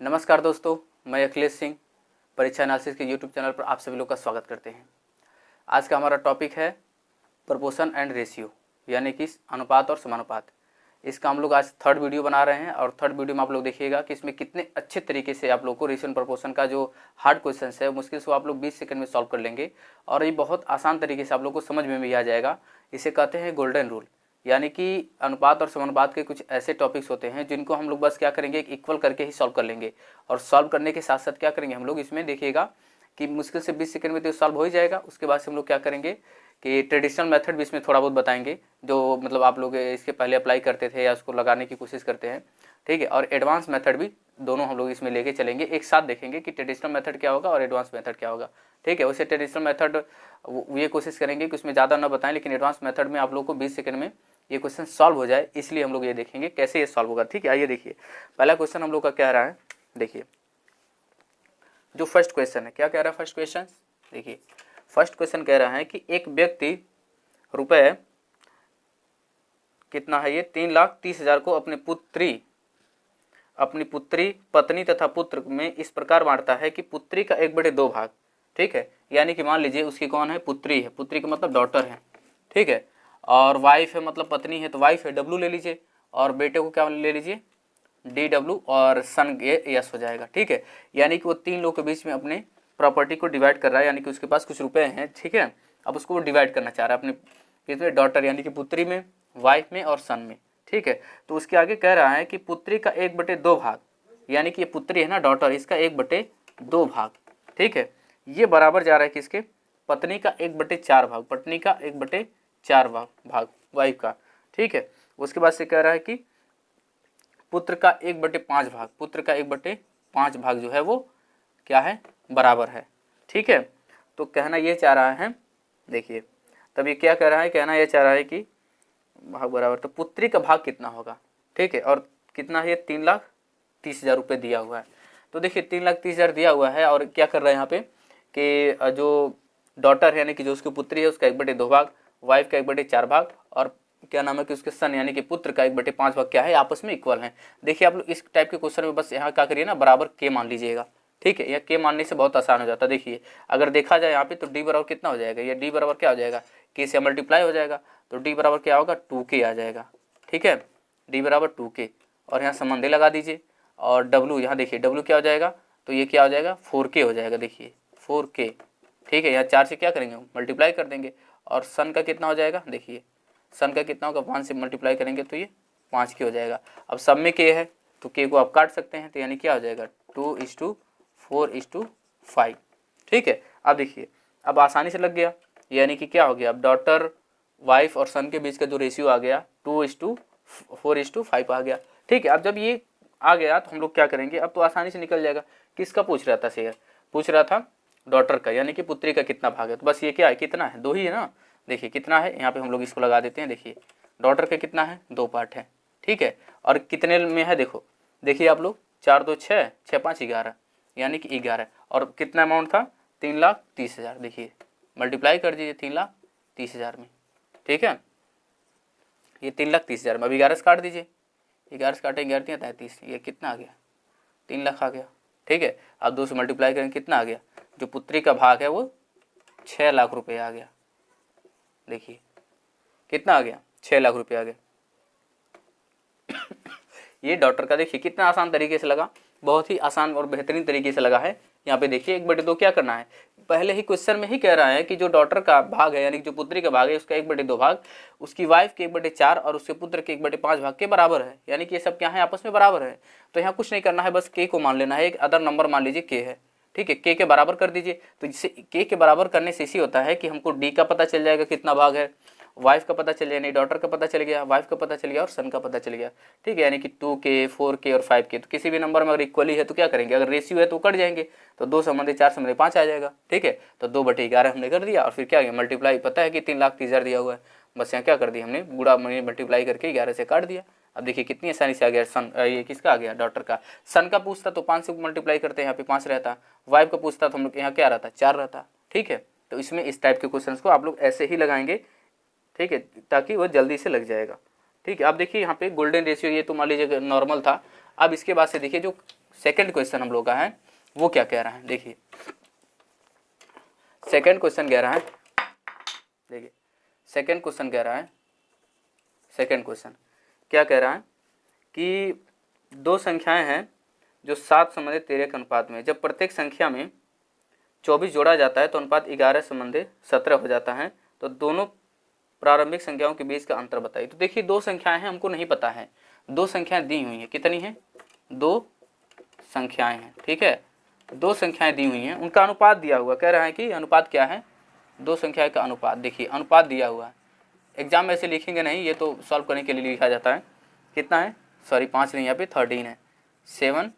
नमस्कार दोस्तों, मैं अखिलेश सिंह परीक्षा एनालिसिस के यूट्यूब चैनल पर आप सभी लोग का स्वागत करते हैं। आज का हमारा टॉपिक है प्रोपोर्शन एंड रेशियो, यानी कि अनुपात और समानुपात। इसका हम लोग आज थर्ड वीडियो बना रहे हैं और थर्ड वीडियो में आप लोग देखिएगा कि इसमें कितने अच्छे तरीके से आप लोग को रेशियो एंड प्रोपोर्शन का जो हार्ड क्वेश्चन है मुश्किल से आप लोग 20 सेकंड में सॉल्व कर लेंगे और ये बहुत आसान तरीके से आप लोग को समझ में भी आ जाएगा। इसे कहते हैं गोल्डन रूल, यानी कि अनुपात और समानुपात के कुछ ऐसे टॉपिक्स होते हैं जिनको हम लोग बस क्या करेंगे, एक इक्वल करके ही सॉल्व कर लेंगे। और सॉल्व करने के साथ साथ क्या करेंगे हम लोग, इसमें देखिएगा कि मुश्किल से 20 सेकंड में तो सॉल्व हो ही जाएगा। उसके बाद से हम लोग क्या करेंगे कि ट्रेडिशनल मेथड भी इसमें थोड़ा बहुत बताएंगे, जो मतलब आप लोग इसके पहले अप्लाई करते थे या उसको लगाने की कोशिश करते हैं, ठीक है। और एडवांस मेथड भी दोनों हम लोग इसमें लेके चलेंगे, एक साथ देखेंगे कि ट्रेडिशनल मेथड क्या होगा और एडवांस मेथड क्या होगा, ठीक है। वैसे ट्रेडिशनल मेथड ये कोशिश करेंगे कि उसमें ज़्यादा ना बताएं, लेकिन एडवांस मेथड में आप लोग को 20 सेकंड में ये क्वेश्चन सॉल्व हो जाए, इसलिए हम लोग ये देखेंगे कैसे ये सॉल्व होगा, ठीक है। आइए देखिए, पहला क्वेश्चन हम लोग का क्या रहा है। देखिए जो फर्स्ट क्वेश्चन है, क्या कह रहा है फर्स्ट क्वेश्चन। देखिए फर्स्ट क्वेश्चन कह रहा है कि एक व्यक्ति रुपए कितना है, ये 3,30,000 को अपनी पुत्री, पत्नी तथा पुत्र में इस प्रकार बांटता है कि पुत्री का 1/2 भाग, ठीक है। यानी कि मान लीजिए उसकी कौन है, पुत्री है, पुत्री का मतलब डॉटर है, ठीक है। और वाइफ है मतलब पत्नी है, तो वाइफ है डब्लू ले लीजिए, और बेटे को क्या ले लीजिए DW, और सन ये यस हो जाएगा, ठीक है। यानी कि वो तीन लोगों के बीच में अपने प्रॉपर्टी को डिवाइड कर रहा है, यानी कि उसके पास कुछ रुपए हैं, ठीक है। अब उसको वो डिवाइड करना चाह रहा है अपने किसमें, डॉटर यानी कि पुत्री में, वाइफ में और सन में, ठीक है। तो उसके आगे कह रहा है कि पुत्री का 1/2 भाग, यानी कि ये पुत्री है ना डॉटर, इसका 1/2 भाग, ठीक है। ये बराबर जा रहा है किसके, पत्नी का 1/4 भाग, पत्नी का 1/4 भाग वाइफ का, ठीक है। उसके बाद से कह रहा है कि पुत्र का 1/5 भाग, पुत्र का 1/5 भाग जो है वो क्या है, बराबर है, ठीक है। तो कहना ये चाह रहा है, देखिए तब ये क्या कह रहा है, कहना ये चाह रहा है कि भाग बराबर, तो पुत्री का भाग कितना होगा, ठीक है। और कितना है, 3,30,000 रुपये दिया हुआ है। तो देखिए 3,30,000 दिया हुआ है और क्या कर रहा है यहाँ पे कि जो डॉटर है यानी कि जो उसकी पुत्री है उसका 1/2 भाग, वाइफ का 1/4 भाग, और क्या नाम है कि उसके सन यानी कि पुत्र का 1/5 भाग क्या है, आपस में इक्वल है। देखिए आप लोग इस टाइप के क्वेश्चन में बस यहाँ क्या करिए ना, बराबर के मान लीजिएगा, ठीक है। यह के मानने से बहुत आसान हो जाता है। देखिए अगर देखा जाए यहाँ पे तो डी बराबर कितना हो जाएगा, ये डी बराबर क्या हो जाएगा, के से मल्टीप्लाई हो जाएगा, तो डी बराबर क्या होगा, 2k आ जाएगा, ठीक है। डी बराबर 2k, और यहाँ संबंधी लगा दीजिए, और डब्लू यहाँ देखिए डब्लू क्या हो जाएगा, तो ये क्या हो जाएगा 4k हो जाएगा, देखिए 4k, ठीक है। यहाँ 4 से क्या करेंगे, मल्टीप्लाई कर देंगे, और सन का कितना हो जाएगा, देखिए सन का कितना होगा, 1 से मल्टीप्लाई करेंगे तो ये 5k हो जाएगा। अब सब में k है तो k को आप काट सकते हैं, तो यानी क्या हो जाएगा 2:4:5, ठीक है। अब देखिए अब आसानी से लग गया, यानी कि क्या हो गया, अब डॉटर, वाइफ और सन के बीच का जो रेशियो आ गया 2:4:5 आ गया, ठीक है। अब जब ये आ गया तो हम लोग क्या करेंगे, अब तो आसानी से निकल जाएगा। किसका पूछ रहा था शेयर, पूछ रहा था डॉटर का, यानी कि पुत्री का कितना भाग है, तो बस ये क्या है, कितना है, 2 ही है ना। देखिए कितना है, यहाँ पे हम लोग इसको लगा देते हैं। देखिए डॉटर का कितना है, 2 पार्ट है, ठीक है। और कितने में है, देखो देखिए आप लोग, 4×2 6, 6×5 11, यानी कि 11, और कितना अमाउंट था 3,30,000। देखिए मल्टीप्लाई कर दीजिए 3,30,000 में, ठीक है। ये 3,30,000 में अब 11 से काट दीजिए, 11 से काटेंगे 11×3=33, ये कितना आ गया, 3 लाख आ गया, ठीक है। अब 2 से मल्टीप्लाई करेंगे कितना आ गया, जो पुत्री का भाग है वो 6 लाख रुपये आ गया। देखिए कितना आ गया, 6 लाख रुपये आ गया। ये डॉटर का देखिए कितना आसान तरीके से लगा, बहुत ही आसान और बेहतरीन तरीके से लगा है। यहाँ पे देखिए 1/2 क्या करना है, पहले ही क्वेश्चन में ही कह रहा है कि जो डॉटर का भाग है यानी कि जो पुत्री का भाग है उसका 1/2 भाग उसकी वाइफ के 1/4 और उसके पुत्र के 1/5 भाग के बराबर है, यानी कि ये सब क्या है, आपस में बराबर है। तो यहाँ कुछ नहीं करना है, बस के को मान लेना है, एक अदर नंबर मान लीजिए के है, ठीक है। के बराबर कर दीजिए, तो जिससे के के बराबर करने से इसी होता है कि हमको डी का पता चल जाएगा कितना भाग है, वाइफ का पता चल गया, नहीं डॉटर का पता चल गया, वाइफ का पता चल गया और सन का पता चल गया, ठीक है। यानी कि 2k 4k और 5k, तो किसी भी नंबर में अगर इक्वली है तो क्या करेंगे, अगर रेशियो है तो कट जाएंगे, तो 2 संबंधी 4 संबंधी 5 आ जाएगा, ठीक है। तो 2/11 हमने कर दिया, और फिर क्या मल्टीप्लाई, पता है कि 3,30,000 दिया हुआ है, बस यहाँ क्या कर दिया हमने, गुणा मल्टीप्लाई करके 11 से काट दिया। अब देखिए कितनी आसानी से आ गया, सन ये किसका आ गया, डॉटर का। सन का पूछता तो 5 से मल्टीप्लाई करते हैं, यहाँ पे 5 रहता, वाइफ का पूछता तो हम लोग यहाँ क्या रहता, 4 रहता, ठीक है। तो इसमें इस टाइप के क्वेश्चंस को आप लोग ऐसे ही लगाएंगे, ठीक है, ताकि वो जल्दी से लग जाएगा, ठीक है। अब देखिए यहाँ पे गोल्डन रेशियो, ये तो मान लीजिए नॉर्मल था। अब इसके बाद से देखिए जो सेकंड क्वेश्चन हम लोग का है वो क्या कह रहा है, देखिए सेकंड क्वेश्चन कह रहा है, देखिए सेकंड क्वेश्चन कह रहा है, सेकंड क्वेश्चन क्या कह रहा है कि दो संख्याएं हैं जो 7 संबंधित 13 के अनुपात में, जब प्रत्येक संख्या में 24 जोड़ा जाता है तो अनुपात 11 संबंधित 17 हो जाता है, तो दोनों प्रारंभिक संख्याओं के बीच का अंतर बताइए। तो देखिए दो संख्याएं हैं, हमको नहीं पता है, दो संख्याएं दी हुई हैं, कितनी हैं, दो संख्याएं हैं, ठीक है, दो संख्याएं दी हुई हैं, उनका अनुपात दिया हुआ, कह रहा है कि अनुपात क्या है, दो संख्या का अनुपात, देखिए अनुपात दिया हुआ है, एग्जाम में ऐसे लिखेंगे नहीं, ये तो सॉल्व करने के लिए लिखा जाता है, कितना है, सॉरी 5 नहीं, यहाँ पे 13 है, 7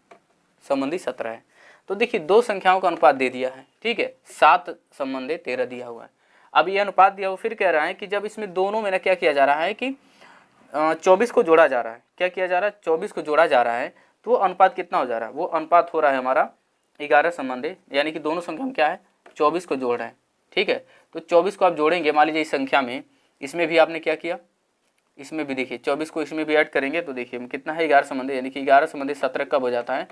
संबंधी 17 है। तो देखिए दो संख्याओं का अनुपात दे दिया है, ठीक है, 7 संबंधी 13 दिया हुआ है। अब ये अनुपात दिया हुआ, फिर कह रहा है कि जब इसमें दोनों में ना क्या किया जा रहा है कि 24 को जोड़ा जा रहा है, क्या किया जा रहा है, 24 को जोड़ा जा रहा है, तो वो अनुपात कितना हो जा रहा है, वो अनुपात हो रहा है हमारा 11 संबंधी, यानी कि दोनों संख्या में क्या है, 24 को जोड़ रहे हैं, ठीक है। तो 24 को आप जोड़ेंगे, मान लीजिए इस संख्या में, इसमें भी आपने क्या किया, इसमें भी देखिए 24 को इसमें भी ऐड करेंगे तो देखिए कितना है 11 संबंधी, यानी कि 11 संबंधी 17 कब हो जाता है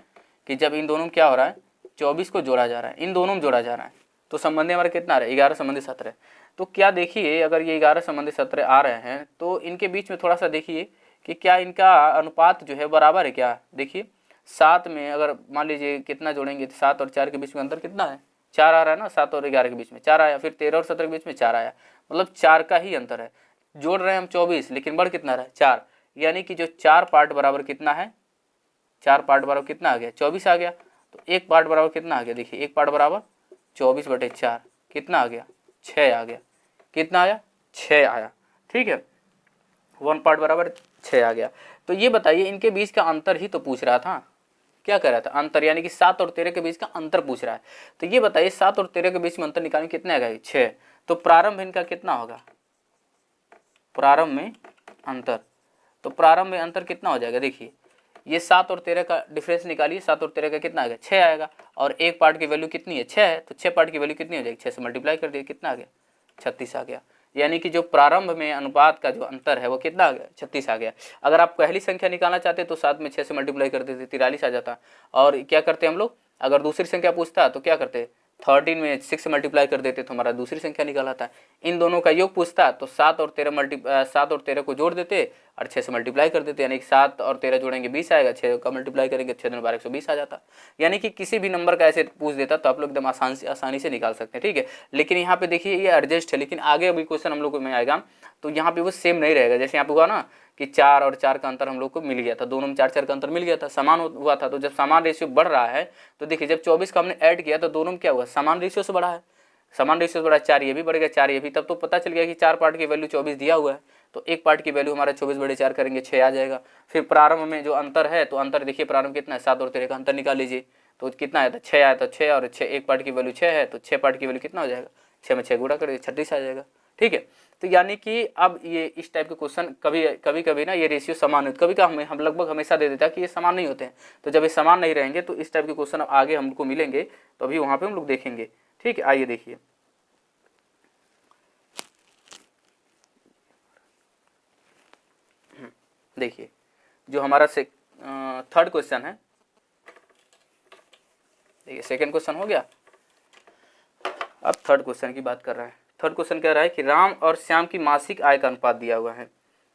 कि जब इन दोनों में क्या हो रहा है, 24 को जोड़ा जा रहा है, इन दोनों में जोड़ा जा रहा है, तो संबंधी हमारा कितना आ रहा है, 11 संबंधी 17। तो क्या देखिए अगर ये 11 संबंधी 17 आ रहे हैं तो इनके बीच में थोड़ा सा देखिए कि क्या इनका अनुपात जो है बराबर है क्या। देखिए 7 में अगर मान लीजिए कितना जोड़ेंगे, 7 और 4 के बीच में अंतर कितना है, 4 आ रहा है ना, 7 और 11 के बीच में 4 आया, फिर 13 और 17 के बीच में 4 आया, मतलब 4 का ही अंतर है। जोड़ रहे हैं हम 24, लेकिन बढ़ कितना रहा है, 4, यानी कि जो 4 पार्ट बराबर कितना है, 4 पार्ट बराबर कितना आ गया, 24 आ गया। तो एक पार्ट बराबर कितना आ गया, देखिए एक पार्ट बराबर 24/4 कितना आ गया, 6 आ गया, कितना आया, 6 आया, ठीक है, 1 पार्ट बराबर 6 आ गया। तो ये बताइए इनके बीच का अंतर ही तो पूछ रहा था, क्या कर रहा था, अंतर, यानी कि 7 और 13 के बीच का अंतर पूछ रहा है। तो ये बताइए 7 और 13 के बीच में अंतर निकालेंगे, कितना आएगा, 6। तो प्रारंभ इनका कितना होगा, प्रारंभ में अंतर, तो प्रारंभ में अंतर कितना हो जाएगा, देखिए ये 7 और 13 का डिफरेंस निकालिए, 7 और 13 का कितना आएगा, 6 आएगा, और एक पार्ट की वैल्यू कितनी है, 6 है, तो 6 पार्ट की वैल्यू कितनी हो जाएगी, 6 से मल्टीप्लाई कर दिए, कितना आ गया, 36 आ गया। यानी कि जो प्रारंभ में अनुपात का जो अंतर है वो कितना आ गया, 36 आ गया। अगर आप पहली संख्या निकालना चाहते तो 7 में 6 से मल्टीप्लाई कर देते, 43 आ जाता। और क्या करते हम लोग, अगर दूसरी संख्या पूछता तो क्या करते, 13 में 6 से मल्टीप्लाई कर देते तो हमारा दूसरी संख्या निकल आता है। इन दोनों का योग पूछता तो 7 और 13 को जोड़ देते और 6 से मल्टीप्लाई कर देते, यानी कि 7 और 13 जोड़ेंगे 20 आएगा, 6 का मल्टीप्लाई करेंगे 6 12 120 आ जाता। यानी कि किसी भी नंबर का ऐसे पूछ देता तो आप लोग एकदम आसानी से निकाल सकते हैं, ठीक है। लेकिन यहाँ पे देखिए ये एडजस्ट है, लेकिन आगे अभी क्वेश्चन हम लोग में आएगा तो यहाँ पे वो सेम नहीं रहेगा। जैसे यहाँ पे हुआ ना कि 4 और 4 का अंतर हम लोग को मिल गया था, दोनों में 4 का अंतर मिल गया था, समान हुआ था। तो जब समान रेशियो बढ़ रहा है तो देखिए जब 24 का हमने ऐड किया तो दोनों में क्या हुआ, समान रेशियो से बढ़ा है, समान रेशियो से बढ़ा, 4 ये भी बढ़ गया, 4 ये भी, तब तो पता चल गया कि 4 पार्ट की वैल्यू 24 दिया हुआ है, तो एक पार्ट की वैल्यू हमारा 24/4 करेंगे 6 आ जाएगा। फिर प्रारंभ में जो अंतर है तो अंतर देखिए प्रारंभ कितना है, 7 और 13 का अंतर निकाल लीजिए तो कितना आया था, 6 आया था, 6 और 6, एक पार्ट की वैल्यू 6 है तो 6 पार्ट की वैल्यू कितना हो जाएगा, 6 में 6 गुणा करिए 36 आ जाएगा, ठीक है। तो यानी कि अब ये इस टाइप के क्वेश्चन कभी ना ये रेशियो समान होते, कभी का हम लगभग हमेशा दे देता है कि ये समान नहीं होते हैं। तो जब ये समान नहीं रहेंगे तो इस टाइप के क्वेश्चन आगे हमको मिलेंगे, तो अभी वहाँ पे हम लोग देखेंगे, ठीक है। आइए देखिए देखिए जो हमारा थर्ड क्वेश्चन है, देखिए सेकंड क्वेश्चन हो गया, अब थर्ड क्वेश्चन की बात कर रहा है। थर्ड क्वेश्चन कह रहा है कि राम और श्याम की मासिक आय का अनुपात दिया हुआ है,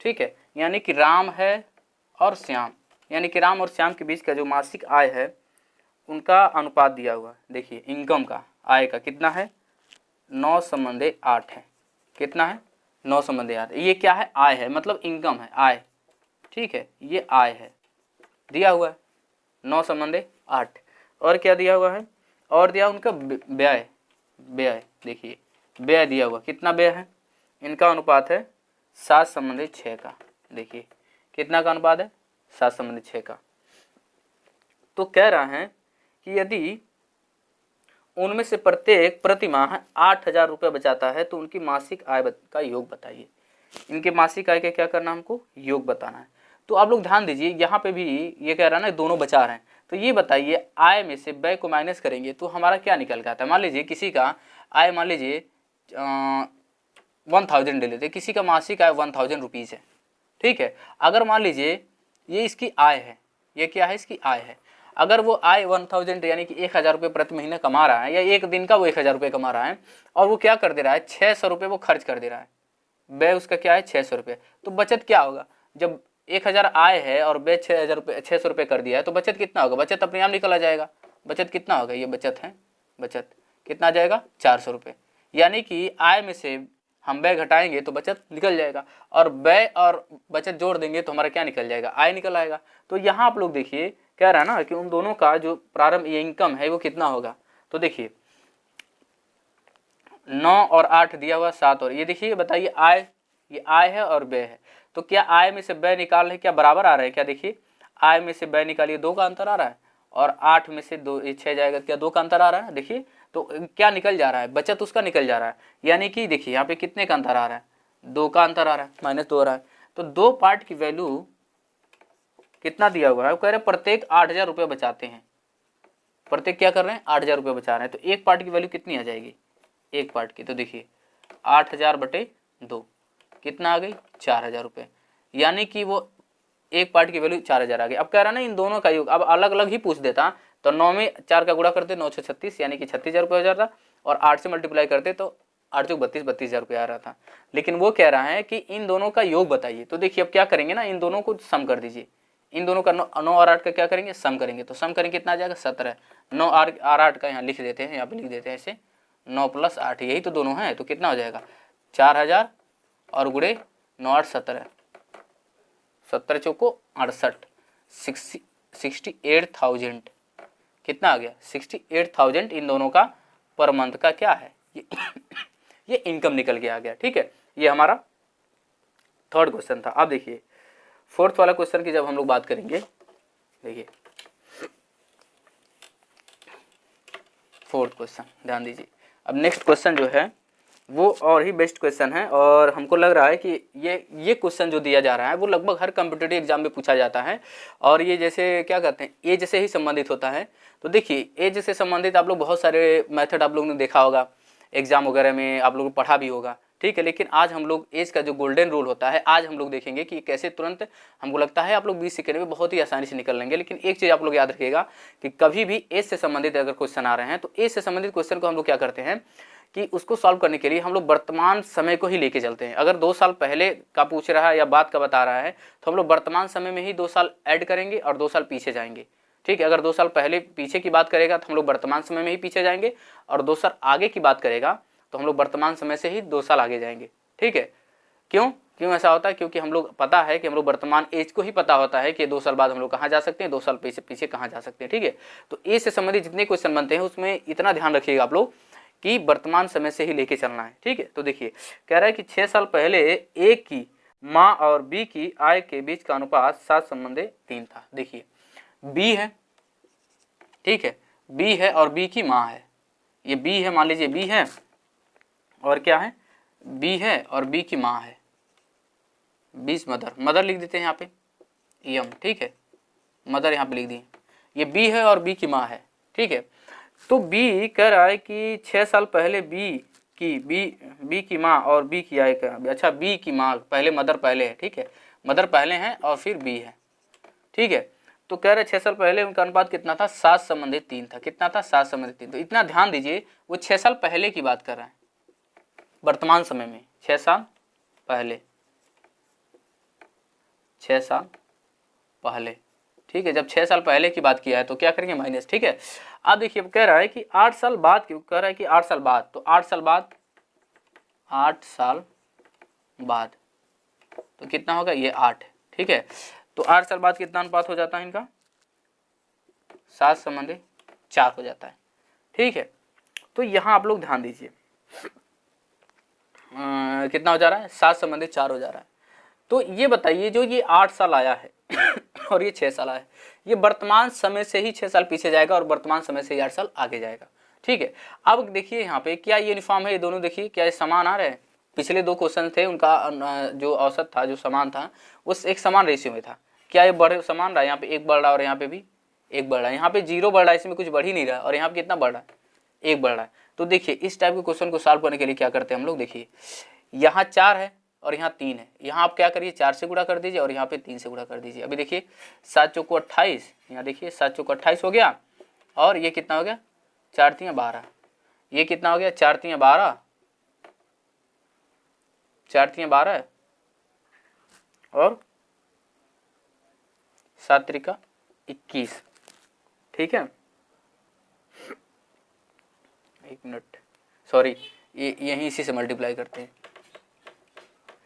ठीक है। यानी कि राम है और श्याम, यानी कि राम और श्याम के बीच का जो मासिक आय है उनका अनुपात दिया हुआ है। देखिए इनकम का, आय का कितना है, 9/8 है, कितना है, 9/8। ये क्या है, आय है, मतलब इनकम है, आय, ठीक है, ये आय है, दिया हुआ है 9/8। और क्या दिया हुआ है, और दिया उनका व्यय, व्यय देखिए व्यय दिया हुआ, कितना व्यय है, इनका अनुपात है 7/6 का। देखिए कितना का अनुपात है, 7/6 का। तो कह रहा है कि यदि उनमें से प्रत्येक प्रति माह 8,000 रुपये बचाता है तो उनकी मासिक आय का योग बताइए। इनके मासिक आय का क्या करना, हमको योग बताना है। तो आप लोग ध्यान दीजिए, यहाँ पे भी ये कह रहा है ना दोनों बचा रहे हैं, तो ये बताइए आय में से व्यय को माइनस करेंगे तो हमारा क्या निकल के आता है। मान लीजिए किसी का आय, मान लीजिए 1000 ले लेते, किसी का मासिक आय 1000 रुपीज़ है, ठीक है। अगर मान लीजिए ये इसकी आय है, ये क्या है, इसकी आय है, अगर वो आय 1000 यानी कि 1000 रुपये प्रति महीने कमा रहा है, या एक दिन का वो 1000 रुपये कमा रहा है, और वो क्या कर दे रहा है, 600 रुपये वो खर्च कर दे रहा है, व्यय उसका क्या है 600 रुपये, तो बचत क्या होगा, जब 1000 आय है और व्यय 600 रुपये कर दिया है, तो बचत कितना होगा, बचत अपने आप निकल आ जाएगा। बचत कितना होगा, ये बचत है, बचत कितना आ जाएगा 400 रुपये, यानी कि आय में से हम व्यय घटाएंगे तो बचत निकल जाएगा, और व्यय और बचत जोड़ देंगे तो हमारा क्या निकल जाएगा, आय निकल आएगा। तो यहाँ आप लोग देखिए कह रहा है ना कि उन दोनों का जो प्रारंभ ये इनकम है वो कितना होगा, तो देखिए 9 और 8 दिया हुआ 7, और ये देखिए बताइए आय, ये आय है और व्यय है, तो क्या आय में से व्यय निकाल रहे हैं, क्या बराबर आ रहे हैं, क्या देखिए आय में से व्यय निकालिए 2 का अंतर आ रहा है, और 8 में से 2 6 जाएगा, क्या 2 का अंतर आ रहा है, देखिए तो क्या निकल जा रहा है, बचत उसका निकल जा रहा है, यानी कि देखिए यहाँ पे कितने का अंतर आ रहा है, 2 का अंतर आ रहा है, -2 आ रहा है, तो 2 पार्ट की वैल्यू कितना दिया हुआ है, वो कह रहे हैं प्रत्येक 8000 रुपये बचाते हैं, प्रत्येक क्या कर रहे हैं 8000 रुपये बचा रहे हैं, तो एक पार्ट की वैल्यू कितनी आ जाएगी, एक पार्ट की, तो देखिए 8000/2 कितना आ गई 4000 रुपये, यानी कि वो एक पार्ट की वैल्यू 4000 आ गई। अब कह रहा है ना इन दोनों का योग, अब अलग अलग ही पूछ देता तो 9 में 4 का गुणा करते 9 36 यानी कि 36000 रुपये हो जाता, और 8 से मल्टीप्लाई करते तो 8 चौक 32 32000 रुपये आ रहा था। लेकिन वो कह रहा है कि इन दोनों का योग बताइए, तो देखिए अब क्या करेंगे ना, इन दोनों को सम कर दीजिए, इन दोनों का 9 और 8 का क्या करेंगे सम करेंगे, तो सम करेंगे कितना आ जाएगा 17, 9 और 8 का यहाँ लिख देते हैं, यहाँ पे लिख देते हैं ऐसे 9 + 8 यही तो दोनों हैं, तो कितना हो जाएगा 4000 और गुणे 9 8 17, 17 चौको 68, 68,000 कितना आ गया 68,000 इन दोनों का पर मंथ का क्या है ये इनकम निकल के आ गया। ठीक है, ये हमारा थर्ड क्वेश्चन था। अब देखिए फोर्थ वाला क्वेश्चन की जब हम लोग बात करेंगे, देखिए फोर्थ क्वेश्चन ध्यान दीजिए। अब नेक्स्ट क्वेश्चन जो है वो और ही बेस्ट क्वेश्चन है, और हमको लग रहा है कि ये क्वेश्चन जो दिया जा रहा है वो लगभग हर कॉम्पिटिटिव एग्जाम में पूछा जाता है, और ये जैसे क्या कहते हैं एज से ही संबंधित होता है। तो देखिए एज से संबंधित आप लोग बहुत सारे मेथड आप लोगों ने देखा होगा, एग्जाम वगैरह में आप लोगों को पढ़ा भी होगा, ठीक है। लेकिन आज हम लोग एज का जो गोल्डन रूल होता है आज हम लोग देखेंगे कि कैसे तुरंत, हमको लगता है आप लोग 20 सेकंड में बहुत ही आसानी से निकल लेंगे। लेकिन एक चीज़ आप लोग याद रखिएगा कि कभी भी एज से संबंधित अगर क्वेश्चन आ रहे हैं तो एज से संबंधित क्वेश्चन को हम लोग क्या करते हैं कि उसको सॉल्व करने के लिए हम लोग वर्तमान समय को ही लेके चलते हैं। अगर 2 साल पहले का पूछ रहा है या बात का बता रहा है तो हम लोग वर्तमान समय में ही 2 साल ऐड करेंगे और 2 साल पीछे जाएंगे, ठीक है। अगर 2 साल पहले पीछे की बात करेगा तो हम लोग वर्तमान समय में ही पीछे जाएंगे, और 2 साल आगे की बात करेगा तो हम लोग वर्तमान समय से ही 2 साल आगे जाएंगे, ठीक है। क्यों ऐसा होता है, क्योंकि हम लोग पता है कि हम लोग वर्तमान एज को ही पता होता है कि 2 साल बाद हम लोग कहाँ जा सकते हैं, 2 साल पीछे कहाँ जा सकते हैं, ठीक है। तो एज से संबंधित जितने क्वेश्चन बनते हैं उसमें इतना ध्यान रखिएगा आप लोग कि वर्तमान समय से ही लेके चलना है, ठीक है। तो देखिए कह रहा है कि 6 साल पहले ए की माँ और बी की आय के बीच का अनुपात 7:3 था। देखिए बी है, ठीक है, बी है और बी की माँ है, ये बी है, मान लीजिए बी है और क्या है बी है और बी की माँ है, बीस मदर लिख देते हैं यहाँ पे एम, ठीक है, मदर यहाँ पे लिख दी, ये बी है और बी की माँ है, ठीक है। तो बी कह रहा है कि 6 साल पहले बी की माँ और बी की आय का, अच्छा बी की माँ पहले, मदर पहले है, ठीक है, मदर पहले है और फिर बी है, ठीक है। तो कह रहे 6 साल पहले उनका अनुपात कितना था 7:3 था, कितना था 7:3। तो इतना ध्यान दीजिए वो 6 साल पहले की बात कर रहा है, वर्तमान समय में 6 साल पहले, 6 साल पहले, ठीक है। जब 6 साल पहले की बात किया है तो क्या करेंगे माइनस, ठीक है। अब देखिए कह रहा है कि 8 साल बाद, क्यों कह रहा है कि 8 साल बाद, तो 8 साल बाद, 8 साल बाद तो कितना होगा ये 8, ठीक है। तो 8 साल बाद कितना अनुपात हो जाता है इनका 7:4 हो जाता है, ठीक है। तो यहाँ आप लोग ध्यान दीजिए कितना हो जा रहा है 7:4 हो जा रहा है। तो ये बताइए जो ये 8 साल आया है और ये 6 साल आया है, ये वर्तमान समय से ही 6 साल पीछे जाएगा और वर्तमान समय से 8 साल आगे जाएगा, ठीक है। अब देखिए यहाँ पे क्या यूनिफॉर्म है, ये दोनों देखिए क्या ये समान आ रहे हैं। पिछले 2 क्वेश्चन थे उनका जो औसत था, जो समान था, उस एक समान रेशियो में था। क्या ये बढ़ समान रहा है, यहाँ पे 1 बढ़ रहा है और यहाँ पे भी 1 बढ़ रहा है, यहाँ पे 0 बढ़ रहा है, इसमें कुछ बढ़ ही नहीं रहा है, और यहाँ पे कितना बढ़ रहा है 1 बढ़ रहा है। तो देखिए इस टाइप के क्वेश्चन को सॉल्व करने के लिए क्या करते हैं हम लोग, देखिए यहाँ 4 है और यहाँ 3 है। यहाँ आप क्या करिए 4 से गुणा कर दीजिए और यहाँ पे 3 से गुणा कर दीजिए। अभी देखिए 7 चौको 28, यहाँ देखिए 7 चौको 28 हो गया, और ये कितना हो गया 4 3 12, ये कितना हो गया 4 3 12, 4 3 12 और 7 त्रिका 21। ठीक है, एक मिनट, सॉरी, ये यहीं इसी से मल्टीप्लाई करते हैं।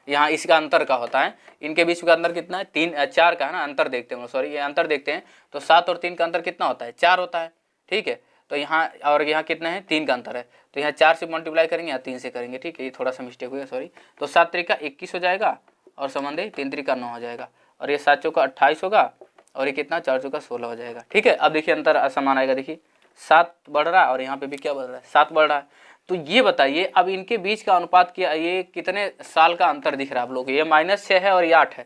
यहाँ इसका अंतर का होता है, इनके बीच का अंतर कितना है 3 4 का है ना, अंतर देखते हैं, सॉरी ये अंतर देखते हैं। तो 7 और 3 का अंतर कितना होता है 4 होता है। ठीक है, तो यहाँ और यहाँ कितना है 3 का अंतर है, तो यहाँ 4 से मल्टीप्लाई करेंगे या 3 से करेंगे। ठीक है, ये थोड़ा सा मिस्टेक हो गया, सॉरी। तो 7 त्रिका 21 हो जाएगा और संबंधी 3 त्रिका 9 हो जाएगा, और ये 7 चौका 28 होगा, और ये कितना 4 चौका 16 हो जाएगा। ठीक है, अब देखिए अंतर असमान आएगा, देखिए 7 बढ़ रहा है और यहाँ पे भी क्या बढ़ रहा है 7 बढ़ रहा है। तो ये बताइए अब इनके बीच का अनुपात क्या, ये कितने साल का अंतर दिख रहा है आप लोग, ये -6 है और ये 8 है।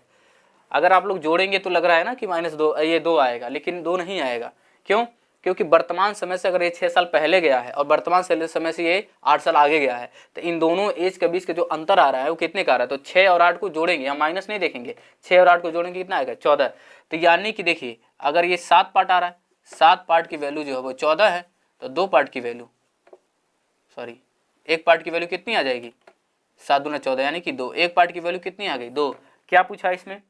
अगर आप लोग जोड़ेंगे तो लग रहा है ना कि -2, ये 2 आएगा, लेकिन 2 नहीं आएगा। क्यों? क्योंकि वर्तमान समय से अगर ये 6 साल पहले गया है और वर्तमान समय से ये 8 साल आगे गया है, तो इन दोनों एज के बीच का जो अंतर आ रहा है वो कितने का आ रहा है। तो 6 और 8 को जोड़ेंगे, यहाँ माइनस नहीं देखेंगे, 6 और 8 को जोड़ेंगे कितना आएगा 14। तो यानी कि देखिए अगर ये 7 पार्ट आ रहा है, 7 पार्ट की वैल्यू जो है वो 14 है, तो 2 पार्ट की वैल्यू, सॉरी 1 पार्ट की वैल्यू कितनी आ जाएगी 7 दूना 14 यानी कि 2। 1 पार्ट की वैल्यू कितनी आ गई 2। क्या पूछा इसमें,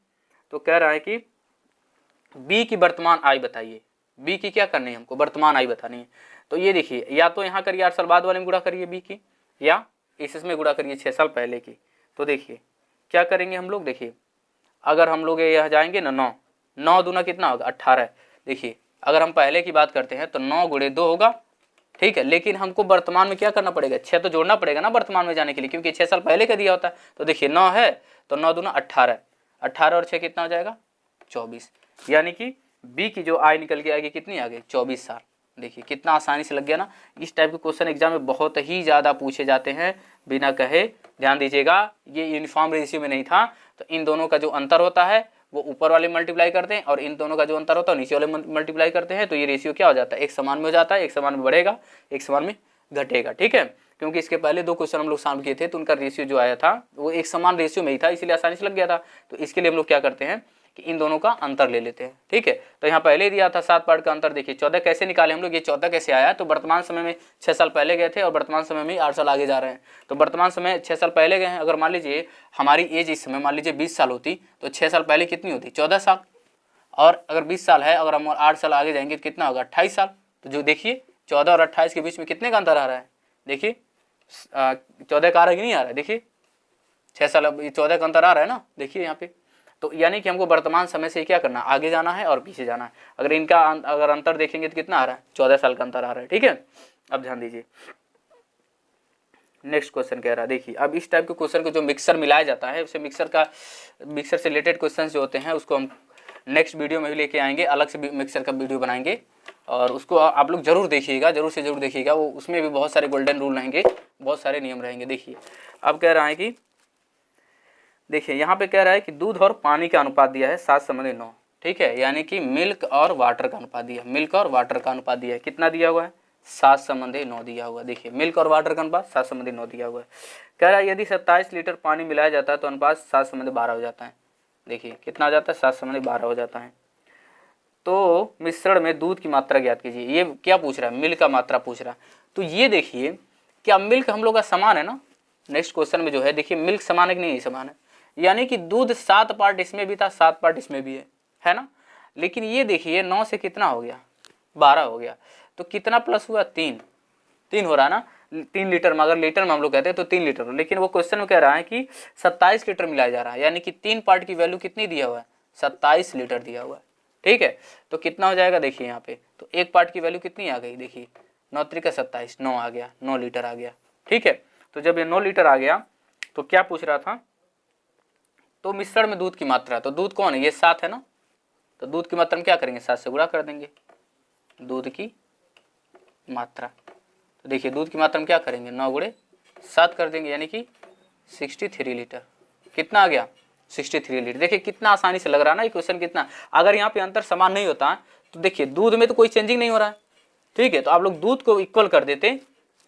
तो कह रहा है कि बी की वर्तमान आयु बताइए। बी की क्या करनी है हमको, वर्तमान आयु बतानी है। तो ये देखिए या तो यहाँ करिए 8 साल बाद वाले में गुणा करिए बी की, या इसमें गुणा करिए 6 साल पहले की। तो देखिए क्या करेंगे हम लोग, देखिए अगर हम लोग यह जाएंगे ना 9, 9 दूना कितना होगा 18। देखिए अगर हम पहले की बात करते हैं तो 9 गुणे 2 होगा। ठीक है, लेकिन हमको वर्तमान में क्या करना पड़ेगा 6 तो जोड़ना पड़ेगा ना वर्तमान में जाने के लिए, क्योंकि 6 साल पहले का दिया होता है। तो देखिए 9 है तो 9 दूना 18, 18 और 6 कितना हो जाएगा 24। यानी कि बी की जो आय निकल के आएगी कितनी आ गई 24 साल। देखिए कितना आसानी से लग गया ना। इस टाइप के क्वेश्चन एग्जाम में बहुत ही ज़्यादा पूछे जाते हैं बिना कहे। ध्यान दीजिएगा, ये यूनिफॉर्म रेशियो में नहीं था, तो इन दोनों का जो अंतर होता है वो ऊपर वाले मल्टीप्लाई करते हैं, और इन दोनों का जो अंतर होता है नीचे वाले मल्टीप्लाई करते हैं। तो ये रेशियो क्या हो जाता है एक समान में हो जाता है, एक समान में बढ़ेगा, एक समान में घटेगा। ठीक है, क्योंकि इसके पहले 2 क्वेश्चन हम लोग सॉल्व किए थे तो उनका रेशियो जो आया था वो एक समान रेशियो में ही था, इसलिए आसानी से लग गया था। तो इसके लिए हम लोग क्या करते हैं कि इन दोनों का अंतर ले लेते हैं। ठीक है, तो यहाँ पहले दिया था 7 पार्ट का अंतर, देखिए 14 कैसे निकाले हम लोग, ये 14 कैसे आया, तो वर्तमान समय में 6 साल पहले गए थे और वर्तमान समय में 8 साल आगे जा रहे हैं। तो वर्तमान समय 6 साल पहले गए हैं, अगर मान लीजिए हमारी एज इस समय मान लीजिए 20 साल होती, तो 6 साल पहले कितनी होती 14 साल, और अगर 20 साल है, अगर हम 8 साल आगे जाएंगे तो कितना होगा 28 साल। तो जो देखिए 14 और 28 के बीच में कितने का अंतर आ रहा है, देखिए 14 का आ रहा है कि नहीं आ रहा है, देखिए 6 साल 14 का अंतर आ रहा है ना, देखिए यहाँ पे। तो यानी कि हमको वर्तमान समय से क्या करना है आगे जाना है और पीछे जाना है। अगर इनका अगर अंतर देखेंगे तो कितना आ रहा है 14 साल का अंतर आ रहा है। ठीक है, अब ध्यान दीजिए नेक्स्ट क्वेश्चन कह रहा है, देखिए अब इस टाइप के क्वेश्चन को जो मिक्सर मिलाया जाता है, उसे मिक्सर से रिलेटेड क्वेश्चन जो होते हैं उसको हम नेक्स्ट वीडियो में भी लेके आएंगे, अलग से मिक्सर का वीडियो बनाएंगे, और उसको आप लोग जरूर देखिएगा, जरूर से जरूर देखिएगा। वो उसमें भी बहुत सारे गोल्डन रूल रहेंगे, बहुत सारे नियम रहेंगे। देखिए अब कह रहा है कि देखिए यहाँ पे कह रहा है कि दूध और पानी का अनुपात दिया है 7:9। ठीक है, यानी कि मिल्क और वाटर का अनुपात दिया है, मिल्क और वाटर का अनुपात दिया है, कितना दिया हुआ है 7:9 दिया हुआ है। देखिए मिल्क और वाटर का अनुपात 7:9 दिया हुआ है। कह रहा है यदि 27 लीटर पानी मिलाया जाता है तो अनुपात 7:12 हो जाता है। देखिए कितना हो जाता है 7:12 हो जाता है। तो मिश्रण में दूध की मात्रा ज्ञात कीजिए। ये क्या पूछ रहा है, मिल्क का मात्रा पूछ रहा है। तो ये देखिए क्या मिल्क हम लोग का समान है ना, नेक्स्ट क्वेश्चन में जो है देखिए मिल्क समान है कि नहीं समान है, यानी कि दूध 7 पार्ट इसमें भी था 7 पार्ट इसमें भी है ना। लेकिन ये देखिए 9 से कितना हो गया 12 हो गया, तो कितना प्लस हुआ 3 हो रहा है ना। 3 लीटर में, अगर लीटर में हम लोग कहते हैं तो 3 लीटर, लेकिन वो क्वेश्चन में कह रहा है कि 27 लीटर मिलाया जा रहा है, यानी कि 3 पार्ट की वैल्यू कितनी दिया हुआ है 27 लीटर दिया हुआ है। ठीक है, तो कितना हो जाएगा देखिए यहाँ पे, तो 1 पार्ट की वैल्यू कितनी आ गई, देखिए 9 त्रिका 27, 9 आ गया, 9 लीटर आ गया। ठीक है, तो जब ये 9 लीटर आ गया तो क्या पूछ रहा था, तो मिश्रण में दूध की मात्रा, तो दूध कौन है ये 7 है ना, तो दूध की मात्रा में क्या करेंगे 7 से गुणा कर देंगे दूध की मात्रा। तो देखिए दूध की मात्रा में क्या करेंगे 9 गुणे 7 कर देंगे, यानी कि 63 लीटर। कितना आ गया 63 लीटर। देखिए कितना आसानी से लग रहा है ना ये क्वेश्चन कितना। अगर यहाँ पे अंतर समान नहीं होता तो देखिए दूध में तो कोई चेंजिंग नहीं हो रहा है। ठीक है, तो आप लोग दूध को इक्वल कर देते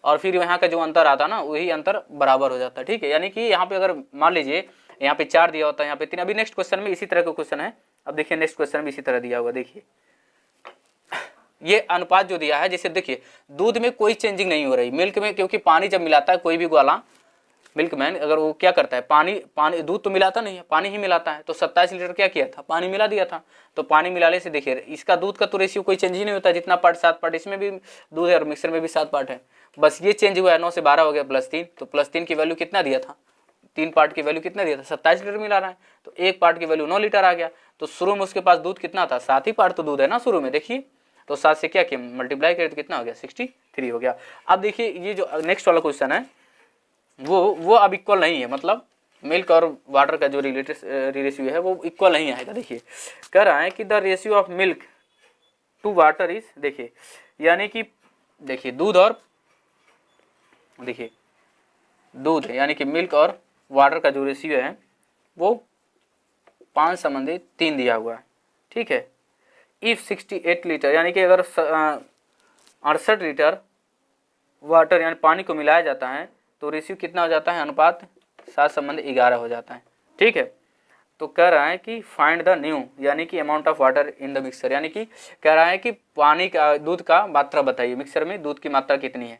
और फिर यहाँ का जो अंतर आता ना वही अंतर बराबर हो जाता है। ठीक है, यानी कि यहाँ पे अगर मान लीजिए यहाँ पे 4 दिया होता है, यहाँ पे 3। अभी नेक्स्ट क्वेश्चन में इसी तरह का क्वेश्चन है। अब देखिए नेक्स्ट क्वेश्चन में इसी तरह दिया हुआ, देखिए ये अनुपात जो दिया है, जैसे देखिए दूध में कोई चेंजिंग नहीं हो रही, मिल्क में क्योंकि पानी जब मिलाता है कोई भी ग्वाला मिल्कमैन, अगर वो क्या करता है, पानी दूध तो मिलाता नहीं है, पानी ही मिलाता है। तो 27 लीटर क्या किया था, पानी मिला दिया था। तो पानी मिलाने से देखिए इसका दूध का तो रेशियो कोई चेंज ही नहीं होता, जितना पार्ट 7 पार्ट, इसमें भी दूध है और मिक्सर में भी 7 पार्ट है, बस ये चेंज हुआ है, 9 से 12 हो गया +3। तो +3 की वैल्यू कितना दिया था, 3 पार्ट की वैल्यू कितना दिया था, 27 लीटर मिला रहा है, तो 1 पार्ट की वैल्यू 9 लीटर आ गया। तो शुरू में उसके पास दूध कितना था, 7 ही पार्ट तो दूध है ना शुरू में, देखिए तो 7 से क्या किया मल्टीप्लाई करें तो कितना हो गया, 63 हो गया। अब देखिए ये जो नेक्स्ट वाला क्वेश्चन है वो अब इक्वल नहीं है, मतलब मिल्क और वाटर का जो रेशियो है वो इक्वल नहीं आएगा। देखिए कह रहा है कि the ratio of milk to water is, देखिए यानी कि देखिए दूध और देखिए दूध यानी कि मिल्क और वाटर का जो रेशियो है वो 5:3 दिया हुआ है, ठीक है। इफ 68 लीटर यानी कि अगर 68 लीटर वाटर यानी पानी को मिलाया जाता है तो रेशियो कितना हो जाता है, अनुपात 7:11 हो जाता है, ठीक है। तो कह रहा है कि फाइंड द न्यू यानी कि amount of water in the mixer, यानी कि कह रहा है कि पानी का दूध का मात्रा बताइए, मिक्सर में दूध की मात्रा कितनी है।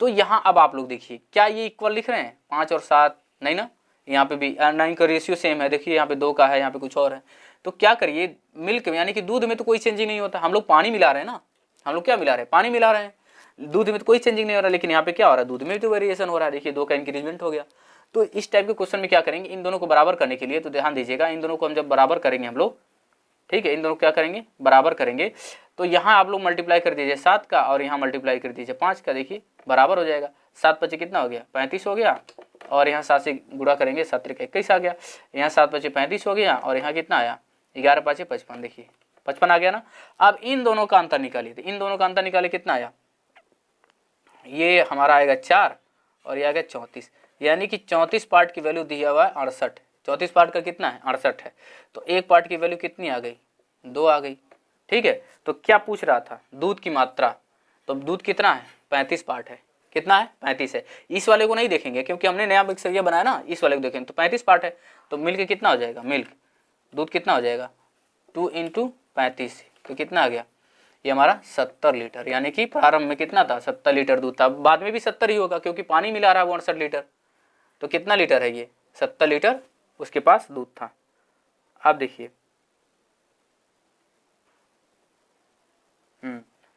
तो यहाँ अब आप लोग देखिए क्या ये इक्वल लिख रहे हैं 5 और 7, नहीं ना, यहाँ पे भी 9 का रेशियो सेम है, देखिए यहाँ पे 2 का है, यहाँ पे कुछ और है। तो क्या करिए मिल्क में यानी कि दूध में तो कोई चेंजिंग नहीं होता, हम लोग पानी मिला रहे हैं ना, हम लोग क्या मिला रहे हैं, पानी मिला रहे हैं, दूध में तो कोई चेंजिंग नहीं हो रहा, लेकिन यहाँ पे क्या हो रहा है, दूध में भी तो वेरिएशन हो रहा है, देखिए 2 का इंक्रीजमेंट हो गया। तो इस टाइप के क्वेश्चन में क्या करेंगे, इन दोनों को बराबर करने के लिए, तो ध्यान दीजिएगा इन दोनों को हम जब बराबर करेंगे हम लोग, ठीक है, इन दोनों को क्या करेंगे बराबर करेंगे, तो यहाँ आप लोग मल्टीप्लाई कर दीजिए 7 का और यहाँ मल्टीप्लाई कर दीजिए 5 का, देखिए बराबर हो जाएगा। 7 × 5 कितना हो गया, 35 हो गया, और यहाँ 7 से गुणा करेंगे 7 × 21 आ गया, यहाँ 7 × 5 35 हो गया, और यहाँ कितना आया 11 × 5 55, देखिए 55 आ गया ना। अब इन दोनों का अंतर निकालिए, तो इन दोनों का अंतर निकालिए कितना आया, ये हमारा आएगा 4 और ये आएगा 34, यानी कि 34 पार्ट की वैल्यू दिया हुआ है 68, 34 पार्ट का कितना है 68 है, तो 1 पार्ट की वैल्यू कितनी आ गई, 2 आ गई, ठीक है। तो क्या पूछ रहा था, दूध की मात्रा, तो दूध कितना है 35 पार्ट है, कितना है 35 है। इस वाले को नहीं देखेंगे क्योंकि हमने नया मिक्सर ये बनाया ना, इस वाले को देखेंगे तो 35 पार्ट है, तो मिल्क कितना हो जाएगा, मिल्क दूध कितना हो जाएगा 2 × 35, तो कितना आ गया, ये हमारा 70 लीटर, यानी कि प्रारंभ में कितना था 70 लीटर दूध था, बाद में भी 70 ही होगा क्योंकि पानी मिला रहा है 68 लीटर, तो कितना लीटर है ये 70 लीटर उसके पास दूध था। अब देखिए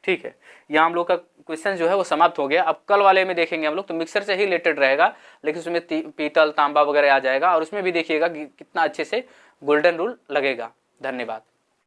ठीक है, यहाँ हम लोग का क्वेश्चन जो है वो समाप्त हो गया। अब कल वाले में देखेंगे हम लोग, तो मिक्सर से ही रिलेटेड रहेगा, लेकिन उसमें पीतल तांबा वगैरह आ जाएगा, और उसमें भी देखिएगा कितना अच्छे से गोल्डन रूल लगेगा। धन्यवाद।